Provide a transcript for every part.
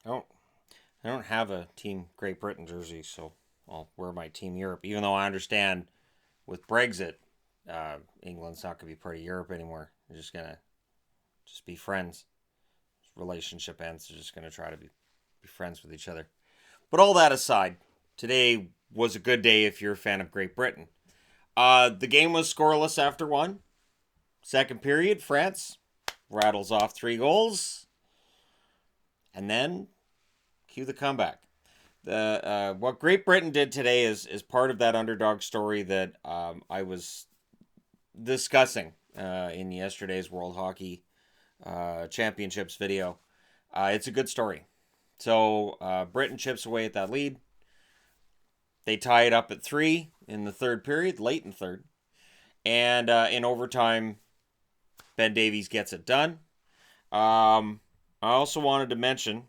I don't I don't have a Team Great Britain jersey, so I'll wear my Team Europe. Even though I understand with Brexit, England's not going to be part of Europe anymore. They're just gonna just be friends. Relationship ends. They're just gonna try to be friends with each other. But all that aside, today was a good day if you're a fan of Great Britain. The game was scoreless after one. Second period, France rattles off 3 goals, and then cue the comeback. The What Great Britain did today is part of that underdog story that I was discussing in yesterday's World Hockey Championships video. It's a good story. So Britain chips away at that lead. They tie it up at 3 in the third period, late in third, and in overtime, Ben Davies gets it done. I also wanted to mention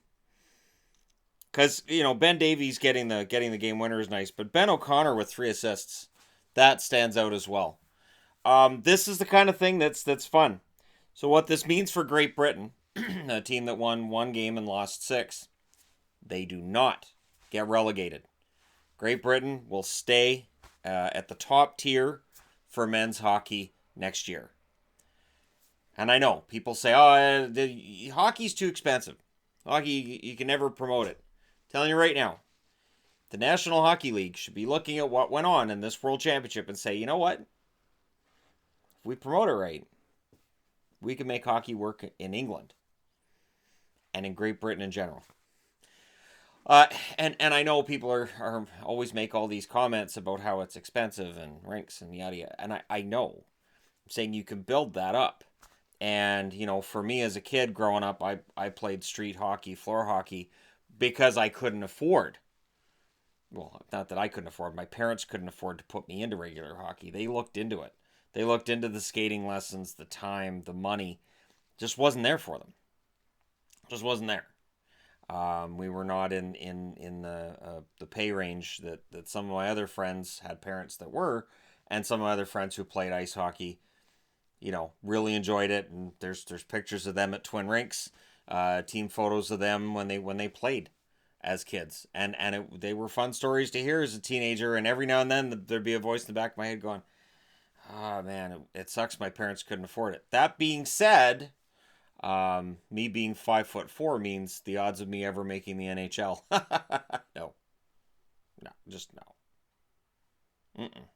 because Ben Davies getting the game winner is nice, but Ben O'Connor with 3 assists that stands out as well. This is the kind of thing that's fun. So what this means for Great Britain, a team that won one game and lost six, they do not get relegated. Great Britain will stay at the top tier for men's hockey next year. And I know people say, "Oh, the hockey's too expensive. Hockey, you can never promote it." I'm telling you right now, the National Hockey League should be looking at what went on in this World Championship and say, you know what? If we promote it right, we can make hockey work in England and in Great Britain in general. And I know people are always make all these comments about how it's expensive and rinks and yada yada. And I know. I'm saying you can build that up. And, for me as a kid growing up, I played street hockey, floor hockey, because I couldn't afford. Well, not that I couldn't afford. My parents couldn't afford to put me into regular hockey. They looked into it. They looked into the skating lessons, the time, the money. Just wasn't there for them. Just wasn't there. We were not in the pay range that some of my other friends had parents that were, and some of my other friends who played ice hockey, really enjoyed it. And there's pictures of them at Twin Rinks, team photos of them when they played as kids, and they were fun stories to hear as a teenager. And every now and then there'd be a voice in the back of my head going, "Ah, man, it sucks my parents couldn't afford it." That being said, me being 5'4" means the odds of me ever making the NHL. No, no, just no. Mm-mm.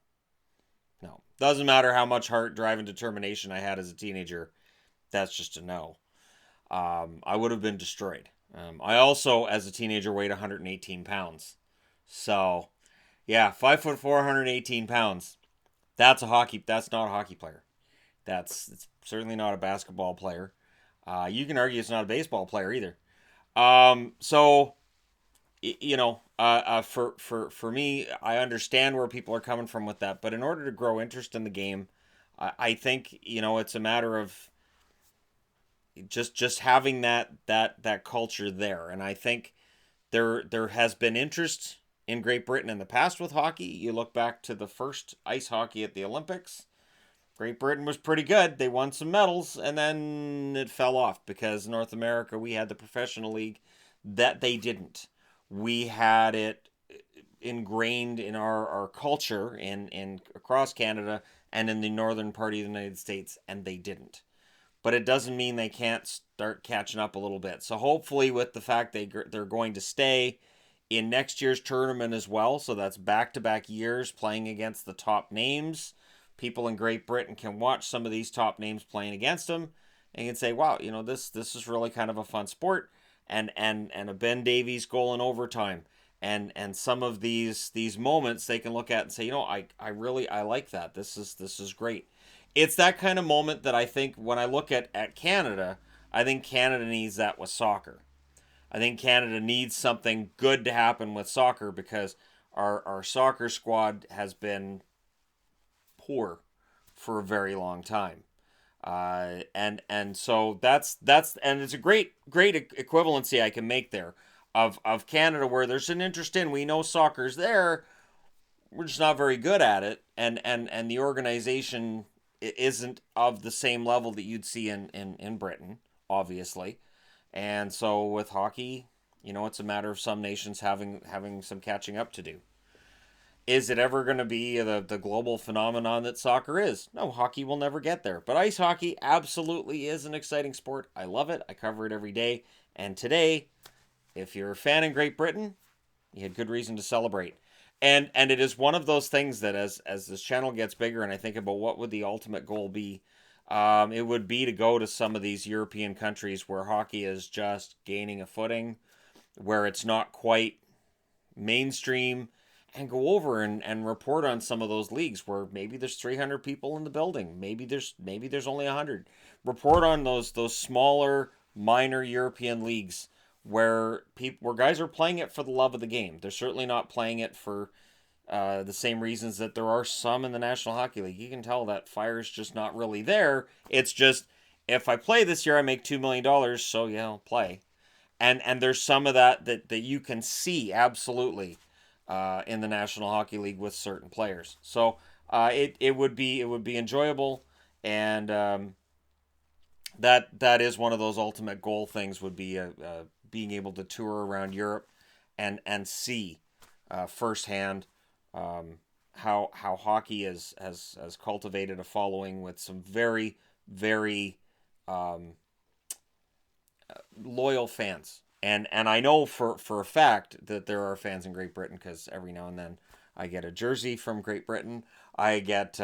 No. Doesn't matter how much heart, drive, and determination I had as a teenager. That's just a no. I would have been destroyed. I also, as a teenager, weighed 118 pounds. So, yeah, 5'4", 118 pounds. That's not a hockey player. It's certainly not a basketball player. You can argue it's not a baseball player either. So for me, I understand where people are coming from with that, but in order to grow interest in the game, I think it's a matter of just having that culture there, and I think there has been interest in Great Britain in the past with hockey. You look back to the first ice hockey at the Olympics. Great Britain was pretty good. They won some medals, and then it fell off because North America, we had the professional league that they didn't. We had it ingrained in our culture in across Canada and in the northern part of the United States, and they didn't. But it doesn't mean they can't start catching up a little bit. So hopefully, with the fact they're going to stay in next year's tournament as well, so that's back-to-back years playing against the top names. People in Great Britain can watch some of these top names playing against them and can say, "Wow, this is really kind of a fun sport." And a Ben Davies goal in overtime, and some of these moments they can look at and say, I like that. This is great. It's that kind of moment that I think when I look at Canada, I think Canada needs that with soccer. I think Canada needs something good to happen with soccer because our soccer squad has been poor for a very long time. And so that's and it's a great equivalency I can make there of Canada, where there's an interest in, we know soccer's there, we're just not very good at it, and the organization isn't of the same level that you'd see in Britain, obviously. And so with hockey, it's a matter of some nations having some catching up to do. Is it ever going to be the global phenomenon that soccer is? No, hockey will never get there. But ice hockey absolutely is an exciting sport. I love it. I cover it every day. And today, if you're a fan in Great Britain, you had good reason to celebrate. And it is one of those things that as this channel gets bigger and I think about what would the ultimate goal be, it would be to go to some of these European countries where hockey is just gaining a footing, where it's not quite mainstream, and go over and report on some of those leagues where maybe there's 300 people in the building, maybe there's only 100. Report on those smaller minor European leagues where guys are playing it for the love of the game. They're certainly not playing it for the same reasons that there are some in the National Hockey League. You can tell that fire's just not really there. It's just, if I play this year, I make $2 million, so yeah, I'll play. And there's some of that you can see absolutely in the National Hockey League with certain players. So it would be enjoyable, and that is one of those ultimate goal things, would be being able to tour around Europe and see firsthand how hockey has cultivated a following with some very, very loyal fans. And I know for a fact that there are fans in Great Britain, because every now and then I get a jersey from Great Britain. I get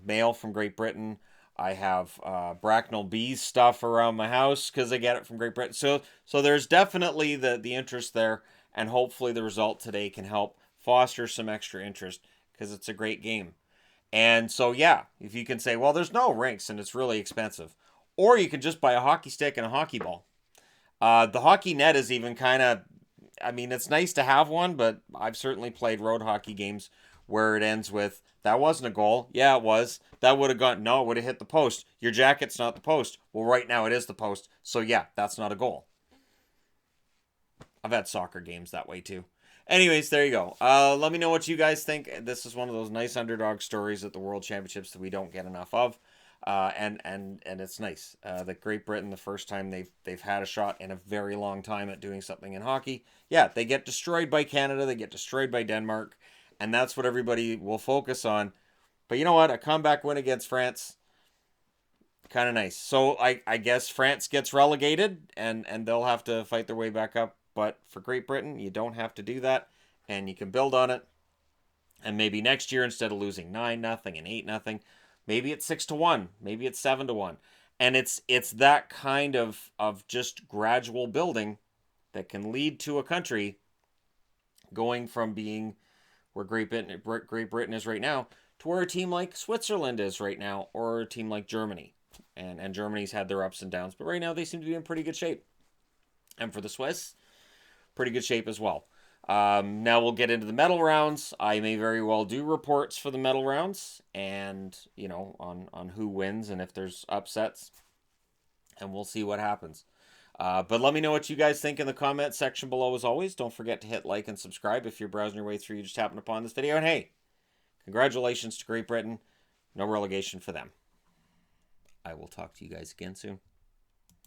mail from Great Britain. I have Bracknell Bees stuff around my house because I get it from Great Britain. So there's definitely the interest there, and hopefully the result today can help foster some extra interest, because it's a great game. And so, yeah, if you can say, well, there's no rinks and it's really expensive, or you can just buy a hockey stick and a hockey ball. The hockey net is even kind of, I mean, it's nice to have one, but I've certainly played road hockey games where it ends with, that wasn't a goal. Yeah, it was. That would have gone, no, it would have hit the post. Your jacket's not the post. Well, right now it is the post. So, yeah, that's not a goal. I've had soccer games that way too. Anyways, there you go. Let me know what you guys think. This is one of those nice underdog stories at the World Championships that we don't get enough of. And it's nice that Great Britain, the first time they've had a shot in a very long time at doing something in hockey, yeah, they get destroyed by Canada, they get destroyed by Denmark, and that's what everybody will focus on. But you know what? A comeback win against France, kind of nice. So I guess France gets relegated, and they'll have to fight their way back up. But for Great Britain, you don't have to do that, and you can build on it. And maybe next year, instead of losing 9-0 and 8-0, maybe it's 6-1, maybe it's 7-1. And it's that kind of just gradual building that can lead to a country going from being where Great Britain is right now to where a team like Switzerland is right now, or a team like Germany. And Germany's had their ups and downs, but right now they seem to be in pretty good shape. And for the Swiss, pretty good shape as well. Now we'll get into the medal rounds. I may very well do reports for the medal rounds, and on who wins and if there's upsets, and we'll see what happens. But let me know what you guys think in the comment section below. As always, don't forget to hit like and subscribe if you're browsing your way through. You just happened upon this video, and hey, congratulations to Great Britain. No relegation for them. I will talk to you guys again soon.